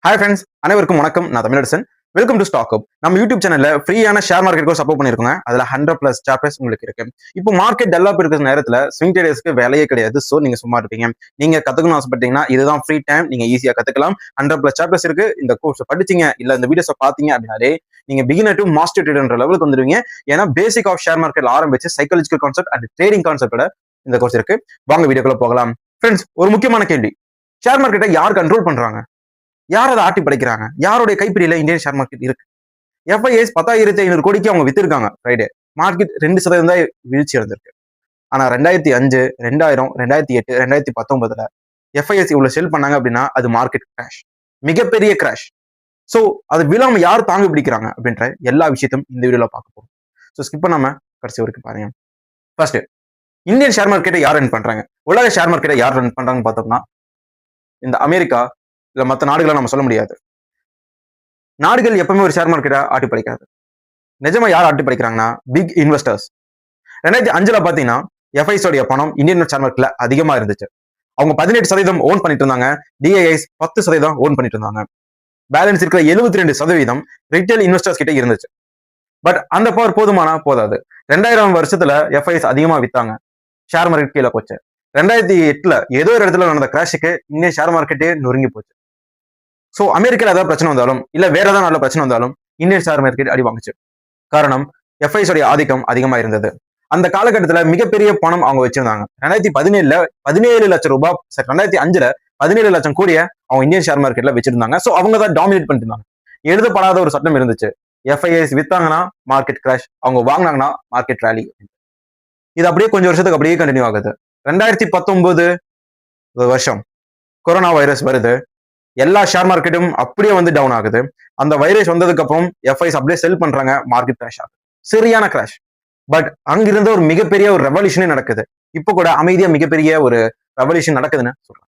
Hi friends, அனைவருக்கும் வணக்கம். நான் தமிழரசன். வெல்கம் டு ஸ்டாக் அப். நம்ம யூடியூப் சேனல்ல ஃப்ரீயான ஷேர் மார்க்கெட் கோர்ஸ் அப்லோட் பண்ணிருக்கோங்க. அதுல 100+ சாப்டர்ஸ் உங்களுக்கு இருக்கு. இப்போ மார்க்கெட் டெவலப் இருக்கிற நேரத்துல ஸ்விங் ட்ரேடர்ஸ்க்கு வேலையே கிடையாது. சோ நீங்க சும்மா இருப்பீங்க. நீங்க கத்துக்கணும் ஆசைப்பட்டீங்கன்னா இதுதான் ஃப்ரீ டைம். நீங்க ஈஸியா கத்துக்கலாம். 100+ சாப்டர்ஸ் இருக்கு. இந்த கோர்ஸ் படிச்சீங்க இல்ல இந்த வீடியோஸ் பாத்தீங்க அப்படின்னாலே நீங்க பிகினர் டு மாஸ்டர் ட்ரேடர்ன்ற லெவலுக்கு வந்துருவீங்க. ஏன்னா பேசிக் ஆஃப் ஷேர் மார்க்கெட்ல ஆரம்பிச்சு சைக்காலஜிக்கல் கான்செப்ட் அண்ட் ட்ரேடிங் கான்செப்டோட இந்த கோர்ஸ் இருக்கு. வாங்க வீடியோக்குள்ள போகலாம். ஃப்ரெண்ட்ஸ், ஒரு முக்கியமான கேள்வி. ஷேர் மார்க்கெட்டை யார் கண்ட்ரோல் பண்றாங்க? யார் அதை ஆட்டி படைக்கிறாங்க? யாருடைய கைப்பிடியில இந்தியன் ஷேர் மார்க்கெட் இருக்கு? எஃப்ஐஎஸ் 10,500 கோடிக்கு அவங்க வித்திருக்காங்க ஃப்ரைடே. மார்க்கெட் 2% தான் வீழ்ச்சி அடைந்திருக்கு. ஆனா 2005, 2000, 2008, 2019 எஃப்ஐஎஸ் இவ்வளவு செல் பண்ணாங்க அப்படின்னா அது மார்க்கெட் கிராஷ், மிகப்பெரிய கிராஷ். சோ அது விழாம யார் தாங்க பிடிக்கிறாங்க அப்படின்ற எல்லா விஷயத்தையும் இந்த வீடியோல பார்க்க போறோம். ஸோ ஸ்கிப் பண்ணாம கடைசி வரைக்கும் பாருங்க. ஃபர்ஸ்ட், இந்தியன் ஷேர் மார்க்கெட்டை யார் ரன் பண்றாங்க? உலக ஷேர் மார்க்கெட்டை யார் ரன் பண்றாங்கன்னு பார்த்தோம்னா இந்த அமெரிக்கா இல்ல மற்ற நாடுகளை நம்ம சொல்ல முடியாது. நாடுகள் எப்பவுமே ஒரு ஷேர் மார்க்கெட்டை ஆட்டி படைக்காது. நிஜமா யார் ஆட்டி படைக்கிறாங்கன்னா பிக் இன்வெஸ்டர்ஸ். 2005 பாத்தீங்கன்னா எஃப்ஐஎஸ் உடைய பணம் இந்தியன் ஷேர் மார்க்கெட்ல அதிகமா இருந்துச்சு. அவங்க 18% ஓன் பண்ணிட்டு இருந்தாங்க. டிஐஎஸ் 10% ஓன் பண்ணிட்டு இருந்தாங்க. பேலன்ஸ் இருக்கிற 72% ரிட்டேல் இன்வெஸ்டர்ஸ் கிட்ட இருந்துச்சு. பட் அந்த பவர் போதாது. 2000 வருஷத்துல எஃப்ஐஎஸ் அதிகமா வித்தாங்க. ஷேர் மார்க்கெட் கீழே போச்சு. 2008 ஏதோ ஒரு இடத்துல நடந்த கிராஷுக்கு இந்தியன் ஷேர் மார்க்கெட்டே நொறுங்கி போச்சு. சோ அமெரிக்கால ஏதாவது பிரச்சனை வந்தாலும் இல்ல வேற ஏதாவது நல்ல பிரச்சனை வந்தாலும் இந்தியன் ஷேர் மார்க்கெட் அடி வாங்குச்சு. காரணம் எஃப்ஐஎஸ் உடைய ஆதிக்கம் அதிகமா இருந்தது. அந்த காலகட்டத்துல மிகப்பெரிய பணம் அவங்க வச்சிருந்தாங்க. 2017 17 லட்சம் ரூபாய், 2005 17 லட்சம் கோடிய அவங்க இந்தியன் ஷேர் மார்க்கெட்ல வச்சிருந்தாங்க. சோ அவங்க தான் டாமினேட் பண்ணிட்டு இருந்தாங்க. எழுதப்படாத ஒரு சட்டம் இருந்துச்சு. எஃப்ஐஎஸ் வித்தாங்கன்னா மார்க்கெட் கிராஷ், அவங்க வாங்கினாங்கன்னா மார்க்கெட் ரேலி. இது அப்படியே கொஞ்சம் வருஷத்துக்கு அப்படியே கண்டினியூ ஆகுது. 2019 வருஷம் கொரோனா வைரஸ் வருது. எல்லா ஷேர் மார்க்கெட்டும் அப்படியே வந்து டவுன் ஆகுது. அந்த வைரஸ் வந்ததுக்கு அப்புறம் எஃப்ஐஎஸ் அப்படியே செல் பண்றாங்க. மார்க்கெட் கிராஷ் ஆகுது. சரியான கிராஷ். பட் அங்கிருந்த ஒரு மிகப்பெரிய ஒரு ரெவல்யூஷனே நடக்குது. இப்போ கூட அமைதியா மிகப்பெரிய ஒரு ரெவல்யூஷன் நடக்குதுன்னு சொல்றாங்க.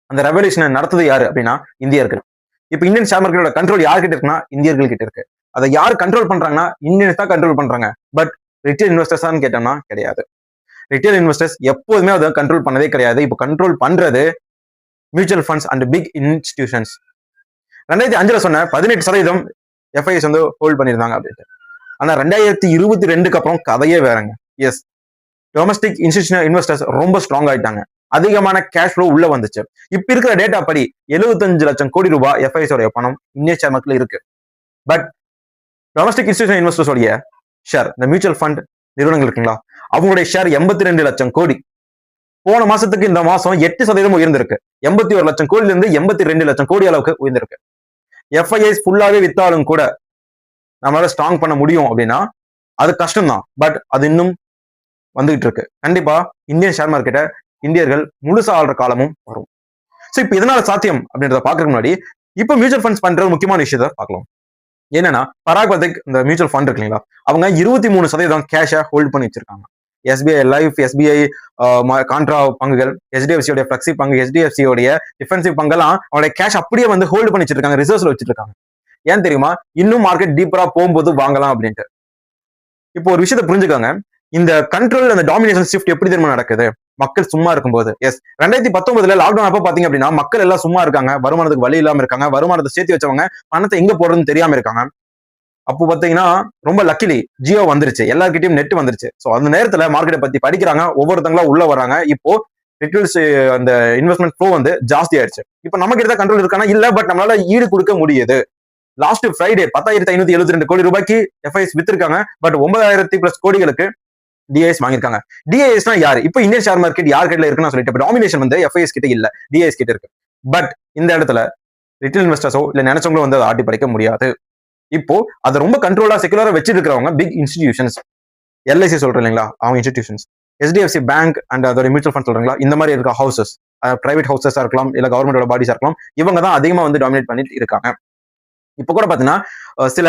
அந்த ரெவல்யூஷனை நடத்துது யாரு அப்படின்னா இந்தியர்கள். இப்போ இந்தியன் ஷேர் மார்க்கெட்டோட கண்ட்ரோல் யார்கிட்ட இருக்குன்னா இந்தியர்கள் கிட்ட இருக்கு. அதை யார் கண்ட்ரோல் பண்றாங்கன்னா இந்தியன்ஸ் தான் கண்ட்ரோல் பண்றாங்க. பட் ரிட்டேல் இன்வெஸ்டர்ஸ் தான் கேட்டோம்னா கிடையாது. ரிட்டேல் இன்வெஸ்டர்ஸ் எப்போதுமே அதை கண்ட்ரோல் பண்ணதே கிடையாது. இப்போ கண்ட்ரோல் பண்றது mutual funds and big institutions. 2005 சொன்ன 18% எஃப்ஐஎஸ் வந்து ஹோல்ட் பண்ணியிருந்தாங்க அப்படின்ட்டு. ஆனா 2022 அப்புறம் கதையே வேறங்க. எஸ், டொமஸ்டிக் இன்ஸ்டிடியூஷனல் இன்வெஸ்டர்ஸ் ரொம்ப ஸ்ட்ராங் ஆயிட்டாங்க. அதிகமான கேஷ் ஃப்ளோ உள்ள வந்துச்சு. இப்ப இருக்கிற டேட்டா படி 75 லட்சம் கோடி ரூபாய் எஃப்ஐஎஸ் உடைய பணம் இந்திய ஷேர் மார்க்கெட்ல இருக்கு. பட் டொமஸ்டிக் இன்ஸ்டிடியூஷனல் இன்வெஸ்டர்ஸ் உடைய ஷேர், இந்த மியூச்சுவல் ஃபண்ட் நிறுவனங்கள் இருக்குங்களா, அவங்களுடைய ஷேர் 82 லட்சம் கோடி. போன மாசத்துக்கு இந்த மாசம் 8% உயர்ந்திருக்கு. 81 லட்சம் கோடியில இருந்து 82 லட்சம் கோடி அளவுக்கு உயர்ந்திருக்கு. எஃப்ஐஎஸ் ஃபுல்லாவே வித்தாலும் கூட நம்மளால ஸ்ட்ராங் பண்ண முடியும் அப்படின்னா அது கஷ்டம் தான். பட் அது இன்னும் வந்துகிட்டு இருக்கு. கண்டிப்பா இந்தியன் ஷேர் மார்க்கெட்டை இந்தியர்கள் முழுசா ஆள்ற காலமும் வரும். சோ இப்ப இதனால சாத்தியம் அப்படின்றத பாக்குறதுக்கு முன்னாடி இப்ப மியூச்சுவல் ஃபண்ட்ஸ் பண்ற முக்கியமான விஷயத்த பார்க்கலாம். என்னன்னா பராக் பதக் இந்த மியூச்சுவல் ஃபண்ட் இருக்கு இல்லைங்களா, அவங்க 23% கேஷை ஹோல்ட் பண்ணி வச்சிருக்காங்க. எஸ்பிஐ லைஃப், எஸ்பிஐ கான்ட்ரா பங்குகள், HDFC பிளக்ஸி பங்கு, HDFC டிஃபென்சிவ் பங்கெல்லாம் அவங்களுடைய கேஷ் அப்படியே வந்து ஹோல்டு பண்ணி வச்சிருக்காங்க, ரிசர்வ்ஸ்ல வச்சிட்டு இருக்காங்க. ஏன் தெரியுமா? இன்னும் மார்க்கெட் டீப்பரா போகும்போது வாங்கலாம் அப்படின்ட்டு. இப்போ ஒரு விஷயத்தை புரிஞ்சுக்காங்க. இந்த கண்ட்ரோல், அந்த டாமினேஷன் ஷிஃப்ட் எப்படி தெரியுமா நடக்குது? மக்கள் சும்மா இருக்கும்போது. எஸ், 2019 லாக்டவுன் அப்ப பாத்தீங்க அப்படின்னா மக்கள் எல்லாம் சும்மா இருக்காங்க, வருமானத்துக்கு வழி இல்லாம இருக்காங்க, வருமானத்தை சேர்த்து வச்சவங்க பணத்தை எங்க போடுறதுன்னு தெரியாம இருக்காங்க. அப்போ பாத்தீங்கன்னா ரொம்ப லக்கிலி ஜியோ வந்துருச்சு, எல்லார்கிட்டயும் நெட் வந்துருச்சு. சோ அந்த நேரத்துல மார்க்கெட்டை பத்தி படிக்கிறாங்க, ஒவ்வொருத்தங்களா உள்ள வராங்க. இப்போ ரிட்டேல்ஸ் அந்த இன்வெஸ்ட்மெண்ட் ஃப்ளோ வந்து ஜாஸ்தி ஆயிடுச்சு. இப்போ நம்ம கிட்ட தான் கண்ட்ரோல் இருக்கானா இல்ல, பட் நம்மளால ஈடு கொடுக்க முடியுது. லாஸ்ட் ஃப்ரைடே 10,572 கோடி ரூபாய்க்கு எஃப்ஐஎஸ் வித்திருக்காங்க. பட் 9,000+ கோடிகளுக்கு டிஐஎஸ் வாங்கியிருக்காங்க. டிஐஎஸ்னா யாரு? இப்போ இந்தியன் ஷேர் மார்க்கெட் யார் கிட்ட இருக்குன்னு சொல்லிட்டு டாமினேஷன் வந்து எஃப்ஐஎஸ் கிட்ட இல்ல, டிஐஎஸ் கிட்ட இருக்கு. பட் இந்த இடத்துல ரிட்டேல் இன்வெஸ்டர்ஸோ இல்ல நினைச்சவங்களோ வந்து அதை ஆட்டி படைக்க முடியாது. இப்போ அதை ரொம்ப கண்ட்ரோலா செகுலரா வச்சிட்டு இருக்கிறவங்க பிக் இன்ஸ்டிடியூஷன்ஸ். எல்ஐசி சொல்றேன் இல்லைங்களா, அவங்க இன்ஸ்டிடியூஷன்ஸ். HDFC பேங்க் அண்ட் அதோட மியூச்சுவல் ஃபண்ட் சொல்றீங்களா, இந்த மாதிரி இருக்க ஹவுசஸ், பிரைவேட் ஹவுசஸா இருக்கலாம் இல்ல கவர்மெண்டோட பாடிஸா இருக்கலாம், இவங்க தான் அதிகமா வந்து டாமினேட் பண்ணிட்டு இருக்காங்க. இப்ப கூட பாத்தீங்கன்னா சில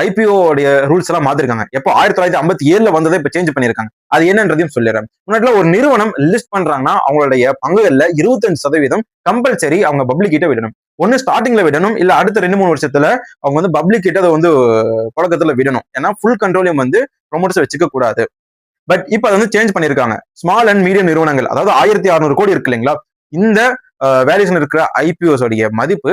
ஐபிஓ உடைய ரூல்ஸ் எல்லாம் மாத்திருக்காங்க. எப்போ 1957 வந்ததை இப்ப சேஞ்ச் பண்ணிருக்காங்க. அது என்னன்றதையும் சொல்லிடுறேன். முன்னாடி ஒரு நிறுவனம் லிஸ்ட் பண்றாங்கன்னா அவங்களுடைய பங்குகள்ல 25% கம்பல்சரி அவங்க பப்ளிக் கிட்ட விடணும். ஒன்னு ஸ்டார்டிங்ல விடணும், இல்ல அடுத்த 2-3 வருஷத்துல அவங்க வந்து பப்ளிக் கிட்ட அதை வந்து புழக்கத்துல விடணும். ஏன்னா ஃபுல் கண்ட்ரோலையும் வந்து ப்ரொமோட்டர்ஸ் வச்சுக்க கூடாது. பட் இப்ப அதை வந்து சேஞ்ச் பண்ணிருக்காங்க. ஸ்மால் அண்ட் மீடியம் நிறுவனங்கள், அதாவது 1600 கோடி இருக்கு இல்லைங்களா, இந்த வேல்யூஷன் இருக்கிற ஐபிஓஸ் உடைய மதிப்பு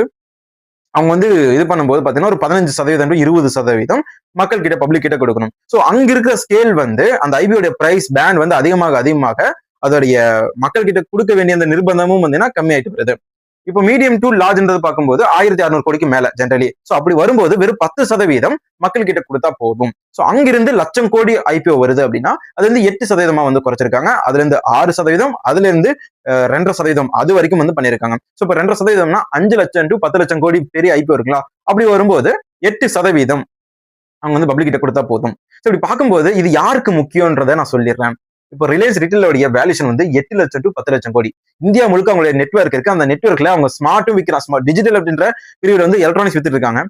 அவங்க வந்து இது பண்ணும்போது பாத்தீங்கன்னா ஒரு 15% 20% மக்கள் கிட்ட பப்ளிக் கிட்ட கொடுக்கணும். சோ அங்க இருக்கிற ஸ்கேல் வந்து அந்த ஐபியோட பிரைஸ் பேண்ட் வந்து அதிகமாக அதோடைய மக்கள் கிட்ட கொடுக்க வேண்டிய அந்த நிர்பந்தமும் வந்து கம்மியாயிட்டு வருது. இப்போ மீடியம் டு லார்ஜ்ன்றது பார்க்கும்போது 1600 கோடிக்கு மேல ஜென்ரலி. சோ அப்படி வரும்போது வெறும் 10% மக்கள் கிட்ட கொடுத்தா போதும். சோ அங்கிருந்து லட்சம் கோடி ஐபிஓ வருது அப்படின்னா அது வந்து 8% வந்து குறைச்சிருக்காங்க. அதுல இருந்து 6%, அதுல இருந்து 2.5% அது வரைக்கும் வந்து பண்ணிருக்காங்க. சோ இப்ப 2%னா 5 லட்சம் டு 10 லட்சம் கோடி பெரிய ஐபிஓ இருக்குங்களா, அப்படி வரும்போது 8% அவங்க வந்து பப்ளிக் கிட்ட கொடுத்தா போதும். சோ இப்படி பார்க்கும்போது இது யாருக்கு முக்கியம்ன்றதை நான் சொல்லிடுறேன். இப்போ ரிலையன்ஸ் ரிட்டேலோடைய வேல்யூஷன் வந்து 8 லட்சம் டு 10 லட்சம் கோடி. இந்தியா முழுக்க அவங்களுடைய நெட்வொர்க் இருக்கு. அந்த நெட்வொர்க்ல அவங்க ஸ்மார்ட்டும் விற்கிறாங்க. ஸ்மார்ட் டிஜிட்டல் அப்படின்ற பிரிவில் வந்து எலக்ட்ரானிக்ஸ் வித்துட்டு இருக்காங்க.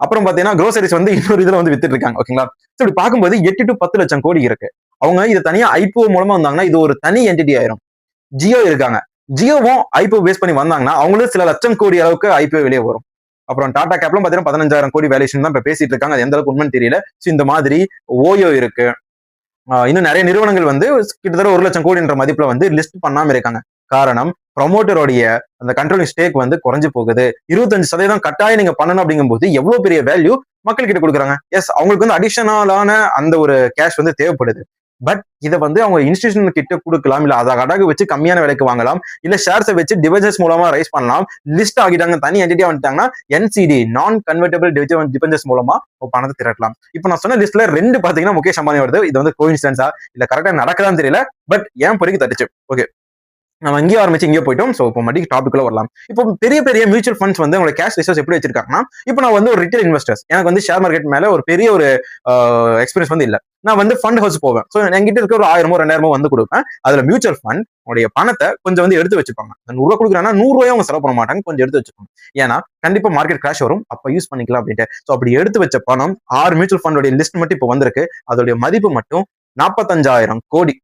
அப்புறம் பாத்தீங்கன்னா க்ரோசரிஸ் வந்து இன்னொரு இதுல வந்து வித்துட்டு இருக்காங்க. ஓகேங்களா. சோ இப்படி பார்க்கும்போது 8 டு 10 லட்சம் கோடி இருக்கு. அவங்க இது தனியா ஐபிஓ மூலமா வந்தாங்கன்னா இது ஒரு தனி என்டிட்டி ஆயிரும். ஜியோ இருக்காங்க. ஜியோவும் ஐபிஓ பேஸ் பண்ணி வந்தாங்கன்னா அவங்களும் சில லட்சம் கோடி அளவுக்கு ஐபிஓ வெளியே வரும். அப்புறம் டாடா கேப்லாம் பாத்தீங்கன்னா 15,000 கோடி வேல்யூஷன் தான் இப்ப பேசிட்டு இருக்காங்க. அது எந்த அளவுக்கு உண்மைன்னு தெரியல. சோ இந்த மாதிரி ஓயோ இருக்கு. இன்னும் நிறைய நிறுவனங்கள் வந்து கிட்டத்தட்ட 1 லட்சம் கோடின்ற மதிப்புல வந்து லிஸ்ட் பண்ணாம இருக்காங்க. காரணம் ப்ரொமோட்டருடைய அந்த கண்ட்ரோலிங் ஸ்டேக் வந்து குறைஞ்சு போகுது. 25% கட்டாயம் நீங்க பண்ணணும் அப்படிங்கும்போது எவ்வளவு பெரிய வேல்யூ மக்கள் கிட்ட கொடுக்குறாங்க. எஸ், அவங்களுக்கு வந்து அடிஷனலான அந்த ஒரு கேஷ் வந்து தேவைப்படுது. பட் இதை வந்து அவங்க இன்ஸ்டிடியூஷன் கிட்ட கொடுக்கலாம், இல்ல அதை அடகு வச்சு கம்மியான விலைக்கு வாங்கலாம், இல்ல ஷேர்ஸை வச்சு டிபெஞ்சர்ஸ் மூலமா ரைஸ் பண்ணலாம். லிஸ்ட் ஆகிட்டாங்க, தனி என்டிட்டியா வந்துட்டாங்கன்னா என்சிடி நான் கன்வெர்டபிள் டிபெஞ்சர்ஸ் மூலமா பணத்தை திரட்டலாம். இப்போ நான் சொன்ன லிஸ்ட்ல 2 பாத்தீங்கன்னா முகேஷ் அம்பானி வருது. இது வந்து கோயின்சிடன்ஸா இல்ல கரெக்டா நடக்கதான் தெரியல. பட் ஏன் பொறுக்கி தட்டுச்சு. ஓகே, நம்ம இங்கே ஆரம்பிச்சு இங்கே போயிட்டோம். சோ இப்போ மறுபடியும் டாபிக்ல வரலாம். இப்போ பெரிய பெரிய மியூச்சுவல் ஃபண்ட்ஸ் வந்து உங்களோட கேஷ் ரிசர்வ்ஸ் எப்படி வச்சிருக்காங்கன்னா, இப்போ நான் வந்து ஒரு ரிட்டேல் இன்வெஸ்டர்ஸ், எனக்கு வந்து ஷேர் மார்க்கெட் மேல ஒரு பெரிய ஒரு எக்ஸ்பீரியன்ஸ் வந்து இல்ல. நான் வந்து ஃபண்ட் ஹவுஸ் போவேன். சோ என்கிட்ட இருக்க ஒரு 1000 2000 வந்து கொடுப்பேன். அதுல மியூச்சுவல் ஃபண்ட் உடைய பணத்தை கொஞ்சம் வந்து எடுத்து வச்சுப்பாங்க. 100 ரூபாய் கொடுக்குறாங்கன்னா 100 ரூபாய் அவங்க செலவு பண்ண மாட்டாங்க, கொஞ்சம் எடுத்து வச்சுப்பாங்க. ஏன்னா கண்டிப்பா மார்க்கெட் கிராஷ் வரும், அப்ப யூஸ் பண்ணிக்கலாம் அப்படின்ட்டு. சோ அப்படி எடுத்து வச்ச பணம் 6 மியூச்சுவல் ஃபண்டோட லிஸ்ட் மட்டும் இப்போ வந்திருக்கு. அதோடைய மதிப்பு மட்டும் 45,000 கோடி.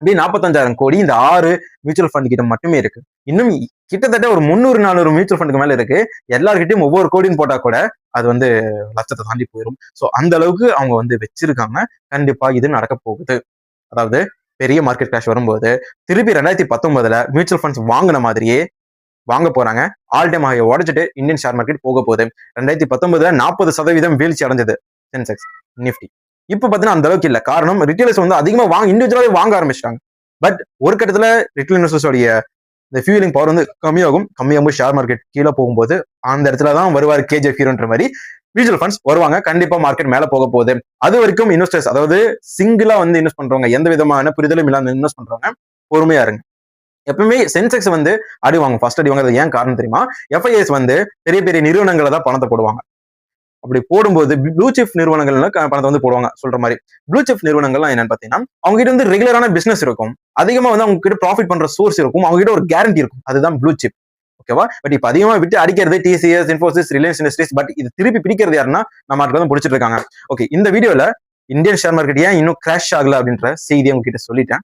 இப்படி 45,000 கோடி இந்த 6 மியூச்சுவல் ஃபண்ட் கிட்ட மட்டுமே இருக்கு. இன்னும் கிட்டத்தட்ட ஒரு 300-400 மியூச்சுவல் ஃபண்டுக்கு மேல இருக்கு. எல்லார்கிட்டையும் ஒவ்வொரு கோடின்னு போட்டா கூட அது வந்து லட்சத்தை தாண்டி போயிடும். சோ அந்த அளவுக்கு அவங்க வந்து வச்சிருக்காங்க. கண்டிப்பா இது நடக்க போகுது. அதாவது பெரிய மார்க்கெட் கிராஷ் வரும்போது திருப்பி 2019 மியூச்சுவல் ஃபண்ட்ஸ் வாங்கின மாதிரியே வாங்க போறாங்க. ஆல் டைம் ஹை உடைச்சிட்டு இந்தியன் ஷேர் மார்க்கெட் போக போகுது. 2019 40% வீழ்ச்சி அடைஞ்சது சென்செக்ஸ், நிப்டி. இப்ப பாத்தீங்கன்னா அந்த அளவுக்கு இல்ல. காரணம் ரிட்டேலர்ஸ் வந்து அதிகமா இண்டிவிஜுவலாவே வாங்க ஆரம்பிச்சிட்டாங்க. பட் ஒரு கட்டத்துல ரிட்டேல் இன்வெஸ்டர்ஸோடைய இந்த ஃபியூலிங் பவர் வந்து கம்மியாகும் ஷேர் மார்க்கெட் கீழே போகும்போது அந்த இடத்துல தான் வருவார் கேஜிஎஃப் ஹீரோன்ற மாதிரி மியூச்சுவல் ஃபண்ட்ஸ் வருவாங்க. கண்டிப்பா மார்க்கெட் மேல போக போகுது. அது வரைக்கும் இன்வெஸ்டர்ஸ், அதாவது சிங்கிளா வந்து இன்வெஸ்ட் பண்றவங்க, எந்த விதமான புரிதலும் இல்லாம இன்வெஸ்ட் பண்றவங்க பொறுமையா இருங்க. எப்பவுமே சென்செக்ஸ் வந்து அடி வாங்கும். ஃபர்ஸ்ட் அடி வாங்குறது ஏன் காரணம் தெரியுமா? எஃப்ஐஎஸ் வந்து பெரிய பெரிய நிறுவனங்களை தான் பணத்தை போடுவாங்க. அப்படி போடும்போது ப்ளூ சிப் நிறுவனங்கள்ல பணத்தை வந்து போடுவாங்க. சொல்ற மாதிரி ப்ளூ சிப் நிறுவனங்கள்லாம் என்னன்னு பாத்தீங்கன்னா அவங்க கிட்ட வந்து ரெகுலரான பிசினஸ் இருக்கும். அதிகமா வந்து அவங்க கிட்ட ப்ராஃபிட் பண்ற சோர்ஸ் இருக்கும். அவங்க கிட்ட ஒரு கேரண்டி இருக்கும். அதுதான் ப்ளூ சிப். ஓகேவா? பட் இப்ப அதிகமா விட்டு அடிக்கிறது TCS, Infosys, Reliance industries. But இது திருப்பி பிடிக்கிறது யாருன்னா நம்ம ஆட்கள் தான் பிடிச்சிட்டு இருக்காங்க. ஓகே, இந்த வீடியோல இந்தியன் ஷேர் மார்க்கெட் ஏன் இன்னும் கிராஷ் ஆகல அப்படின்ற செய்தியை உங்ககிட்ட சொல்லிட்டேன்.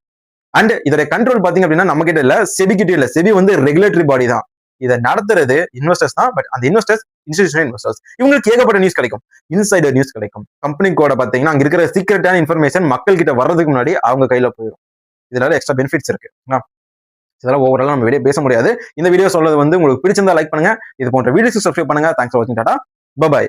அண்ட் இதோட கண்ட்ரோல் பாத்தீங்க அப்படின்னா நம்ம கிட்ட இல்ல, செபி கிட்ட இல்ல. செபி வந்து ரெகுலேட்டரி பாடி தான். இதை நடத்துறது இன்வெஸ்டர்ஸ் தான். பட் அந்த இன்வெஸ்டர்ஸ் இன்ஸ்டிடியூஷனல் இன்வெஸ்டர்ஸ். இவங்களுக்கு ஏகப்பட்ட நியூஸ் கிடைக்கும், இன்சைடர் நியூஸ் கிடைக்கும். கம்பெனி கோட பாத்தீங்கன்னா அங்க இருக்கிற சீக்ரெட்டான இன்ஃபர்மேஷன் மக்கள் கிட்ட வர்றதுக்கு முன்னாடி அவங்க கையில போயிடும். இதனால எக்ஸ்ட்ரா பெனிஃபிட்ஸ் இருக்கு. இதெல்லாம் ஓவரால் நம்ம வீடியோ பேச முடியாது. இந்த வீடியோ சொல்றது வந்து உங்களுக்கு பிடிச்சிருந்தா லைக் பண்ணுங்க. இது போன்ற வீடியோஸ் சப்ஸ்கிரைப் பண்ணுங்க. தேங்க்ஸ் ஃபார் வாட்சிங். டாடா, பை.